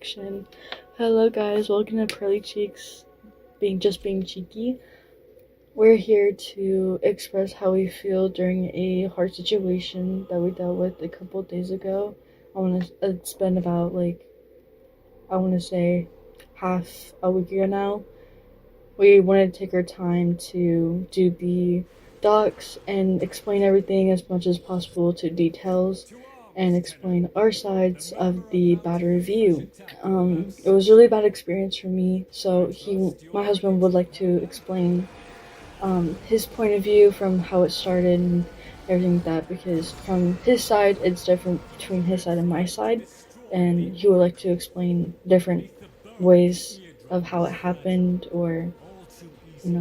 action. Hello guys, welcome to Pearly Cheeks, being cheeky. We're here to express how we feel during a hard situation that we dealt with a couple of days ago. It's been about I want to say half a week ago now. We wanted to take our time to do the docs and explain everything as much as possible to details and explain our sides of the bad review. It was a really bad experience for me, so my husband would like to explain his point of view from how it started and everything like that, because from his side it's different between his side and my side, and he would like to explain different ways of how it happened, or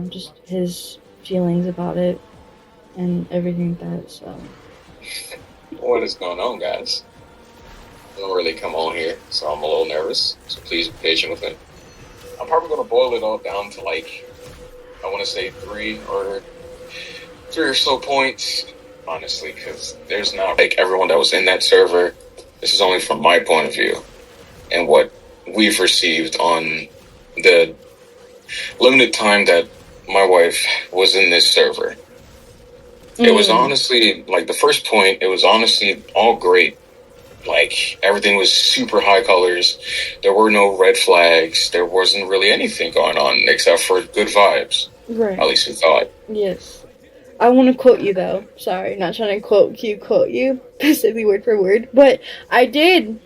just his feelings about it and everything like that. So What is going on, guys? I don't really come on here, so I'm a little nervous, so please be patient with me. I'm probably going to boil it all down to I want to say three or so points, honestly, because there's not everyone that was in that server. This is only from my point of view and what we've received on the limited time that my wife was in this server. It was honestly, the first point, it was honestly all great. Everything was super high colors. There were no red flags. There wasn't really anything going on except for good vibes. Right. At least we thought. Yes. I want to quote you, though. Sorry, not trying to quote you, basically word for word. But I did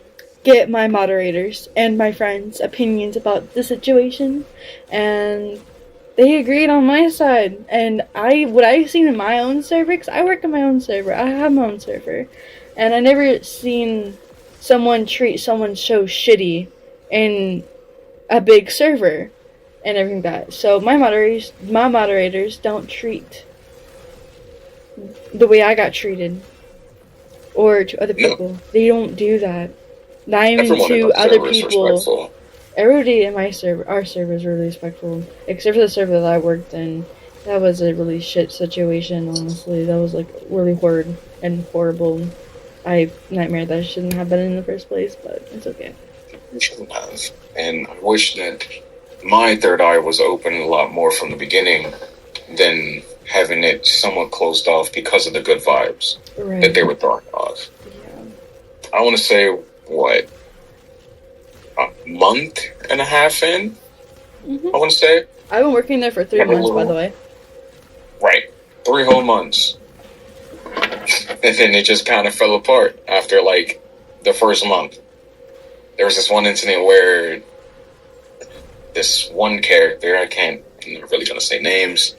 get my moderators and my friends' opinions about the situation, and they agreed on my side. And what I've seen in my own server, because I work in my own server, I have my own server, and I never seen someone treat someone so shitty in a big server and everything like that. So my moderators don't treat the way I got treated, or to other people. No. They don't do that. Not even everyone to other people. Everybody in our server is really respectful, except for the server that I worked in. That was a really shit situation, honestly. That was really horrid and horrible. I nightmare that I shouldn't have been in the first place, but it's okay. You shouldn't have. And I wish that my third eye was open a lot more from the beginning than having it somewhat closed off because of the good vibes that they were throwing off. Yeah. I want to say, a month and a half in? Mm-hmm. I want to say. I've been working there for 3 months, by the way. Right. 3 whole months. And then it just kind of fell apart after, the first month. There was this one incident where this one character, I'm not really going to say names,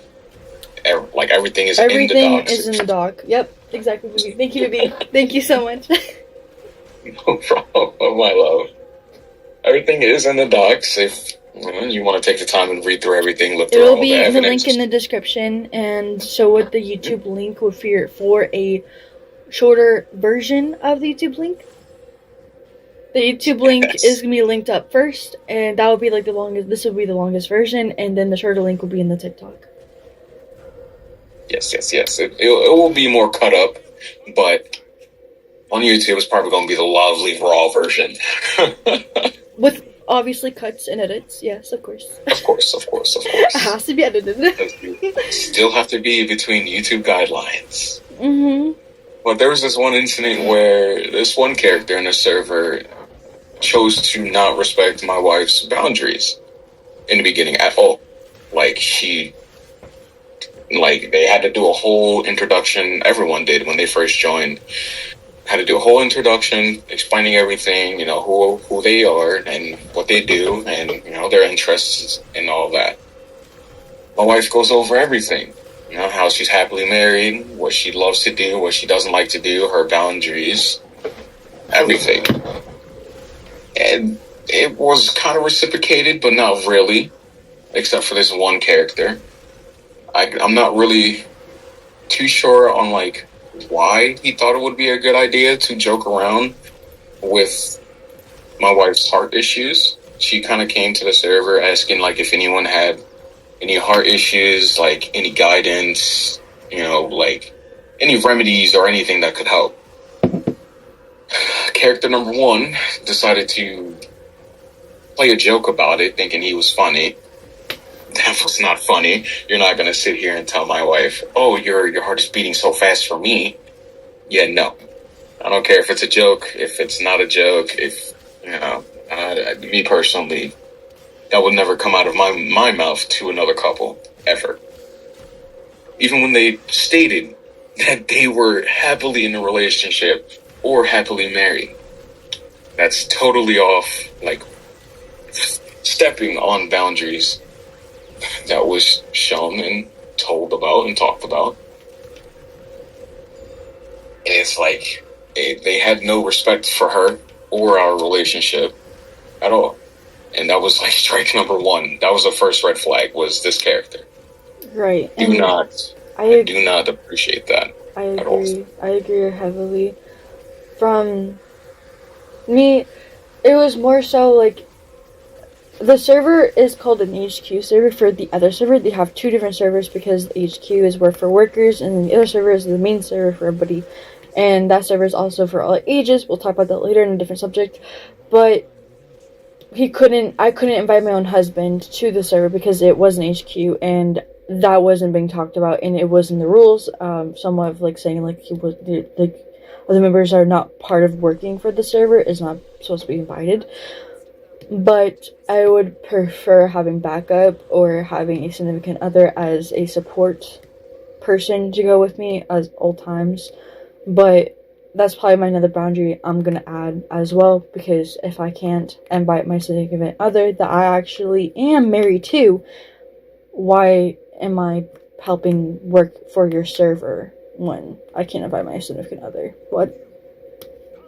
everything is in the doc. Everything is in the doc. Yep, exactly. Thank you, B. Thank you so much. No problem, my love. Everything is in the docs. If you want to take the time and read through everything, look through all the evidence. It'll be the link in the description, and so with the YouTube link would for a shorter version of the YouTube link. The YouTube link is going to be linked up first, and that will be the longest. This will be the longest version, and then the shorter link will be in the TikTok. Yes. It will be more cut up, but on YouTube it's probably going to be the lovely raw version. With obviously cuts and edits, yes, of course. Of course. It has to be edited. Still have to be between YouTube guidelines. Mm-hmm. But there was this one incident where this one character in the server chose to not respect my wife's boundaries in the beginning at all. They had to do a whole introduction. Everyone did when they first joined. Had to do a whole introduction, explaining everything, who they are and what they do, and their interests and all that. My wife goes over everything. How she's happily married, what she loves to do, what she doesn't like to do, her boundaries, everything. And it was kind of reciprocated, but not really, except for this one character. I'm not really too sure on why he thought it would be a good idea to joke around with my wife's heart issues. She kind of came to the server asking if anyone had any heart issues, any guidance, any remedies or anything that could help. Character number 1 decided to play a joke about it, thinking he was funny. That was not funny. You're not gonna sit here and tell my wife, "Oh, your heart is beating so fast for me." Yeah, no. I don't care if it's a joke, if it's not a joke, if me personally, that would never come out of my mouth to another couple ever. Even when they stated that they were happily in a relationship or happily married, that's totally off. Like stepping on boundaries that was shown and told about and talked about. And it's like they had no respect for her or our relationship at all. And that was like strike number one. That was the first red flag, was this character. Right. I do not appreciate that. I agree. I agree heavily. From me, it was more so like the server is called an HQ server. For the other server, they have two different servers because the HQ is where for workers, and then the other server is the main server for everybody. And that server is also for all ages. We'll talk about that later in a different subject. But I couldn't invite my own husband to the server because it was an HQ and that wasn't being talked about, and it was in the rules. Somewhat of like saying like he was like other members are not part of working for the server, is not supposed to be invited. But I would prefer having backup or having a significant other as a support person to go with me at all times. But that's probably another boundary I'm gonna add as well, because if I can't invite my significant other that I actually am married to, why am I helping work for your server when I can't invite my significant other? What?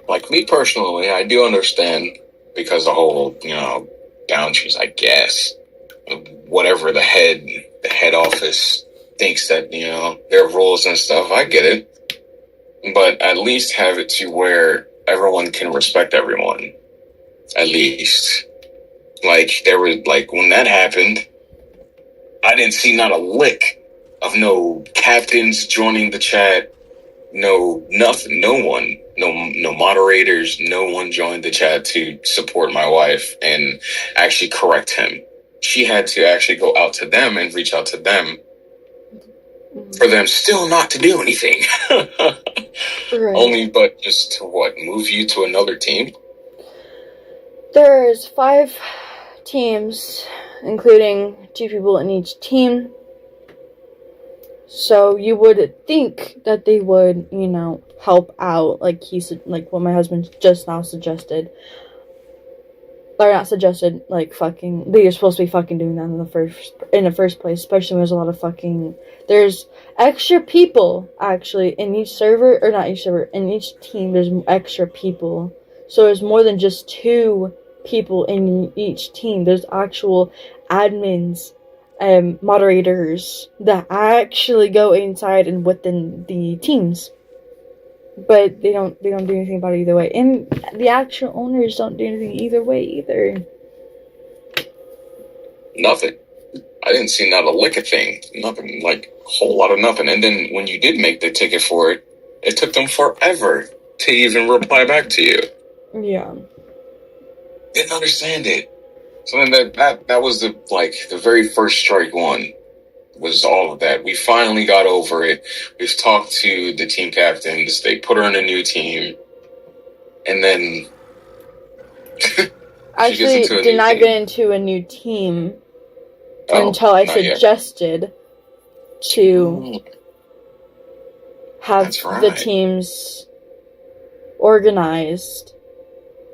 Like me personally, I do understand, because the whole, boundaries, I guess. Whatever the head office thinks that, their rules and stuff, I get it. But at least have it to where everyone can respect everyone. At least. Like, there was, like, when that happened, I didn't see not a lick of no captains joining the chat. No, nothing, no one, no moderators, no one joined the chat to support my wife and actually correct him. She had to actually go out to them and reach out to them for them still not to do anything. Right. Only but just to move you to another team? There's 5 teams, including 2 people in each team. So you would think that they would, help out, like what my husband just now suggested. Or not suggested, like fucking. They're supposed to be fucking doing that in the first place, especially when there's a lot of fucking. There's extra people actually in each server, or not each server, in each team. There's extra people, so there's more than just 2 people in each team. There's actual admins, moderators that actually go inside and within the teams, but they don't do anything about it either way, and the actual owners don't do anything either way either. Nothing. I didn't see not a lick of thing. Nothing, like a whole lot of nothing. And then when you did make the ticket for it, it took them forever to even reply back to you. Yeah. Didn't understand it. So then that was the very first strike one, was all of that. We finally got over it. We've talked to the team captains. They put her in a new team. And then actually did not get into a new team until I suggested to have the teams organized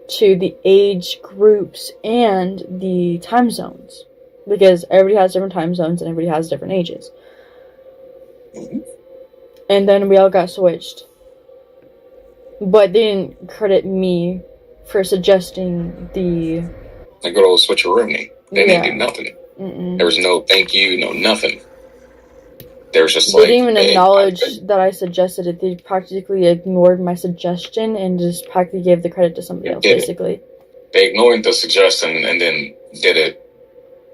to the age groups and the time zones, because everybody has different time zones and everybody has different ages. Mm-hmm. And then we all got switched, but they didn't credit me for suggesting the good old switcheroo. They didn't do nothing. Mm-mm. There was no thank you, no nothing. There was just they didn't even acknowledge that I suggested it. They practically ignored my suggestion and just practically gave the credit to somebody else, basically. They ignored the suggestion and then did it,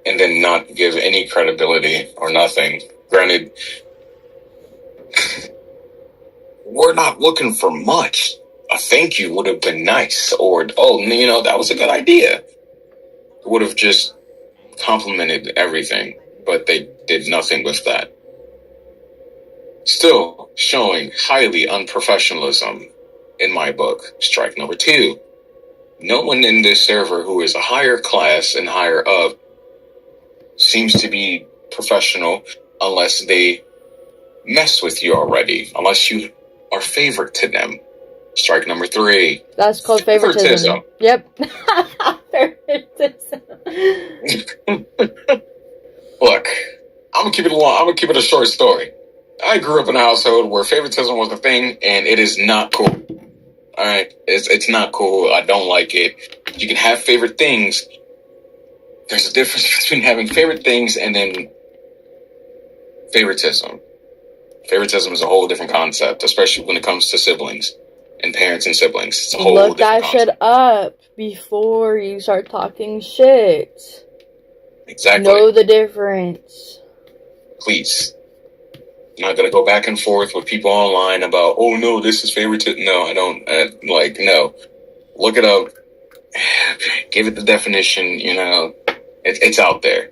and then not give any credibility or nothing. Granted, we're not looking for much. A thank you would have been nice, or that was a good idea. would have just complimented everything, but they did nothing with that. Still showing highly unprofessionalism in my book. Strike number 2. No one in this server who is a higher class and higher up seems to be professional unless they mess with you already, unless you are favorite to them. Strike number 3. That's called favoritism. Yep. Favoritism. Look, I'm gonna keep it long. I'm gonna keep it a short story. I grew up in a household where favoritism was a thing, and it is not cool. All right, it's not cool. I don't like it. You can have favorite things. There's a difference between having favorite things and then favoritism. Favoritism is a whole different concept, especially when it comes to siblings and parents and siblings. It's a whole Look different that concept. shit up before you start talking shit. Exactly. Know the difference. Please. I'm not going to go back and forth with people online about, oh no, this is favoritism. No, I don't. No. Look it up. Give it the definition, you know. It's out there.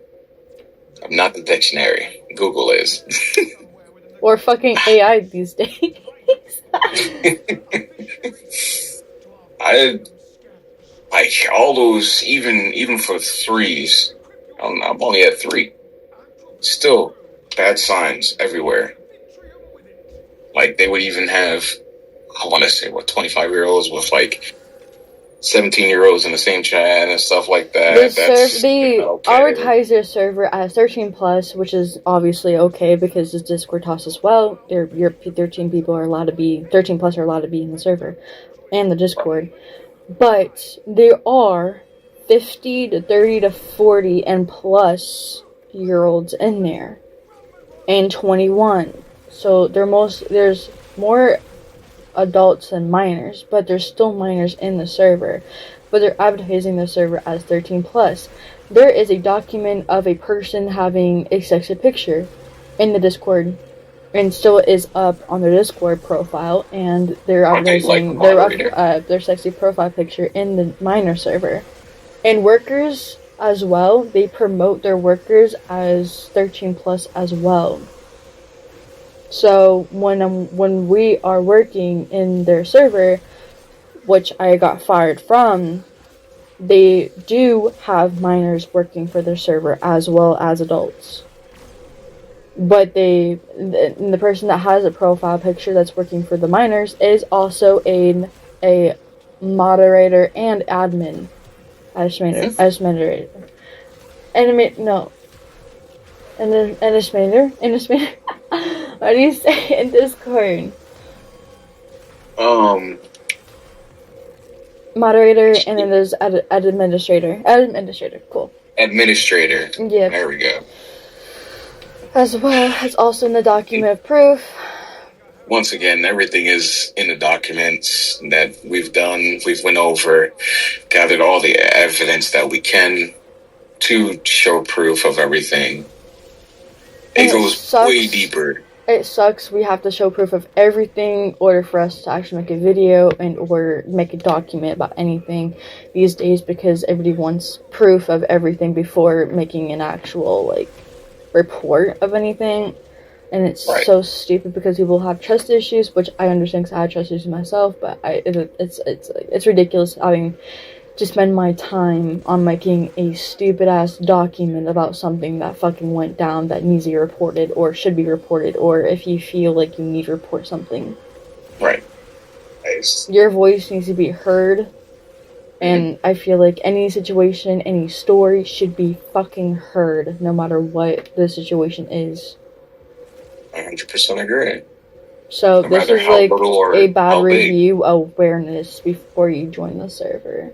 I'm not the dictionary. Google is. Or fucking AI these days. I like all those, even for 3s. I'm only at 3. Still bad signs everywhere. Like they would even have, I want to say, 25-year-olds with like 17-year-olds in the same chat and stuff like that. They advertise their server as 13 plus, which is obviously okay because this Discord talks as well. Your 13 people are allowed to be 13 plus are allowed to be in the server and the Discord, but there are 50 to 30 to 40 and plus year olds in there, and 21. So there's more adults than minors, but there's still minors in the server, but they're advertising the server as 13 plus. There is a document of a person having a sexy picture in the Discord, and still is up on their Discord profile, and they're advertising their sexy profile picture in the minor server. And workers as well, they promote their workers as 13 plus as well. So when we are working in their server, which I got fired from, they do have minors working for their server as well as adults. But the person that has a profile picture that's working for the minors is also a moderator and admin. Administrator. What do you say in Discord? Moderator, and then there's administrator. Administrator, cool. Administrator. Yeah. There we go. As well as also in the document of proof. Once again, everything is in the documents that we've done. We've went over, gathered all the evidence that we can to show proof of everything. It goes way deeper. It sucks. We have to show proof of everything in order for us to actually make a video and or make a document about anything these days, because everybody wants proof of everything before making an actual report of anything. And it's so stupid because people have trust issues, which I understand because I have trust issues myself. But it's ridiculous having to spend my time on making a stupid ass document about something that fucking went down that needs to be reported or should be reported, or if you feel like you need to report something. Right. Your voice needs to be heard. And I feel like any situation, any story should be fucking heard, no matter what the situation is. 100% agree. So this is like a bad review awareness before you join the server.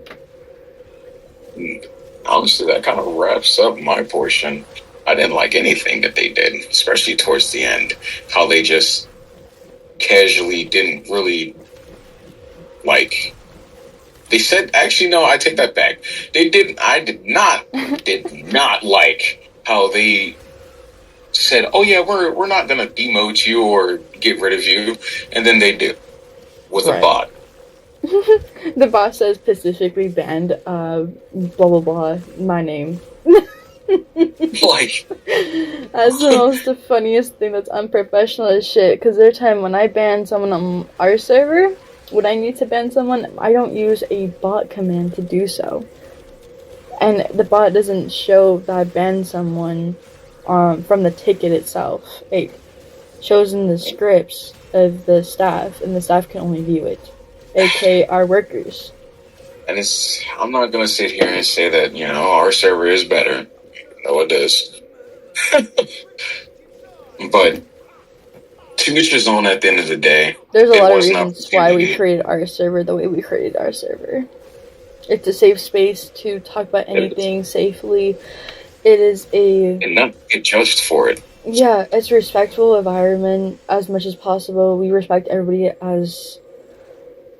Honestly, that kind of wraps up my portion. I didn't like anything that they did, especially towards the end. How they just casually didn't really they said, actually, no, I take that back. I did not like how they said, oh yeah, we're not gonna demote you or get rid of you, and then they do with a bot. The boss says specifically banned, blah blah blah, my name. Like, That's the most the funniest thing. That's unprofessional as shit. Because there's time when I ban someone on our server, when I need to ban someone, I don't use a bot command to do so, and the bot doesn't show that I banned someone from the ticket itself. It shows in the scripts of the staff, and the staff can only view it, aka our workers. and I'm not gonna sit here and say that, our server is better. No, it is. But to each his own at the end of the day. There's a lot of reasons why we created our server the way we created our server. It's a safe space to talk about anything safely. It is and not get judged for it. Yeah, it's a respectful environment as much as possible. We respect everybody as,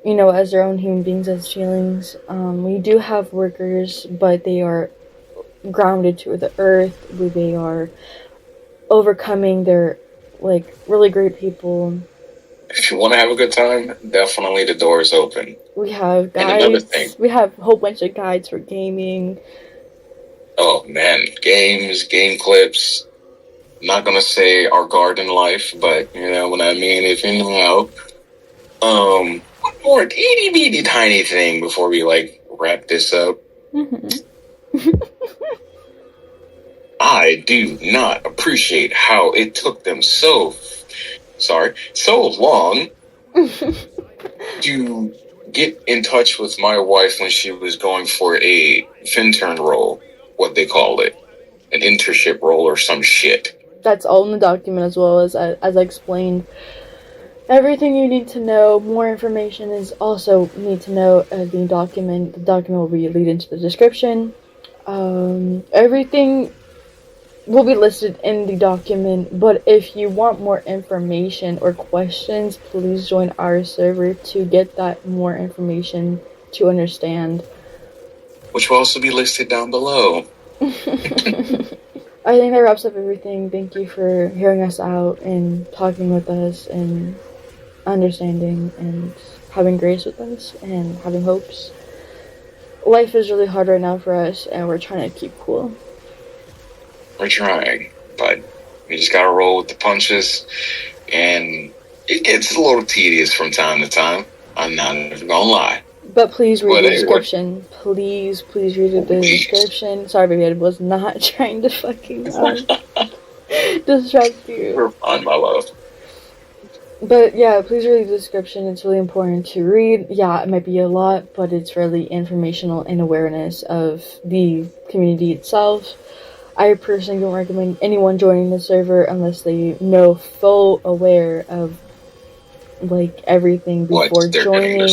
as their own human beings, as feelings. We do have workers, but they are grounded to the earth. They are overcoming. They're really great people. If you want to have a good time, definitely the door is open. We have guides. We have a whole bunch of guides for gaming. Oh man, games, game clips. I'm not gonna say our garden life, but you know what I mean. If you know, one more teeny beady tiny thing before we wrap this up. Mm-hmm. I do not appreciate how it took them so long to get in touch with my wife when she was going for a intern role, what they called it, an internship role or some shit. That's all in the document, as well as I explained. Everything you need to know, more information is also need to know the document. The document will be lead into the description. Everything will be listed in the document, but if you want more information or questions, please join our server to get that more information to understand. Which will also be listed down below. I think that wraps up everything. Thank you for hearing us out and talking with us and understanding and having grace with us and having hopes. Life is really hard right now for us, and we're trying to keep cool. We're trying, but we just gotta roll with the punches, and it gets a little tedious from time to time. I'm not even gonna lie. But please read the description. Please read the description. Sorry, baby, I was not trying to fucking distract you. You're fine, my love. But yeah, please read the description. It's really important to read. Yeah, it might be a lot, but it's really informational and awareness of the community itself. I personally don't recommend anyone joining the server unless they know full aware of everything before joining.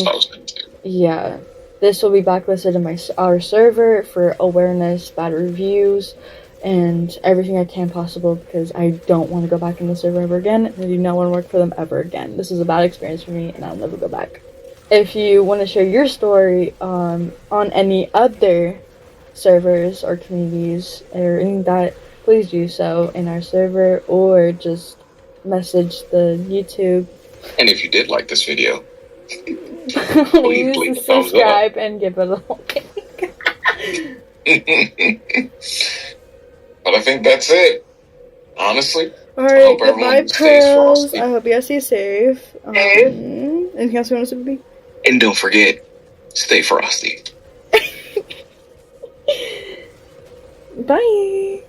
Yeah, this will be backlisted in our server for awareness, bad reviews, and everything I can possible, because I don't want to go back in the server ever again, and I do not want to work for them ever again. This is a bad experience for me, and I'll never go back. If you want to share your story on any other servers or communities or anything that, please do so in our server, or just message the YouTube. And if you did like this video, please subscribe and give it a like. But I think that's it, honestly. Alright, goodbye, pearls. I hope you guys stay safe. Anything else you want to say, baby? And don't forget, stay frosty. Bye.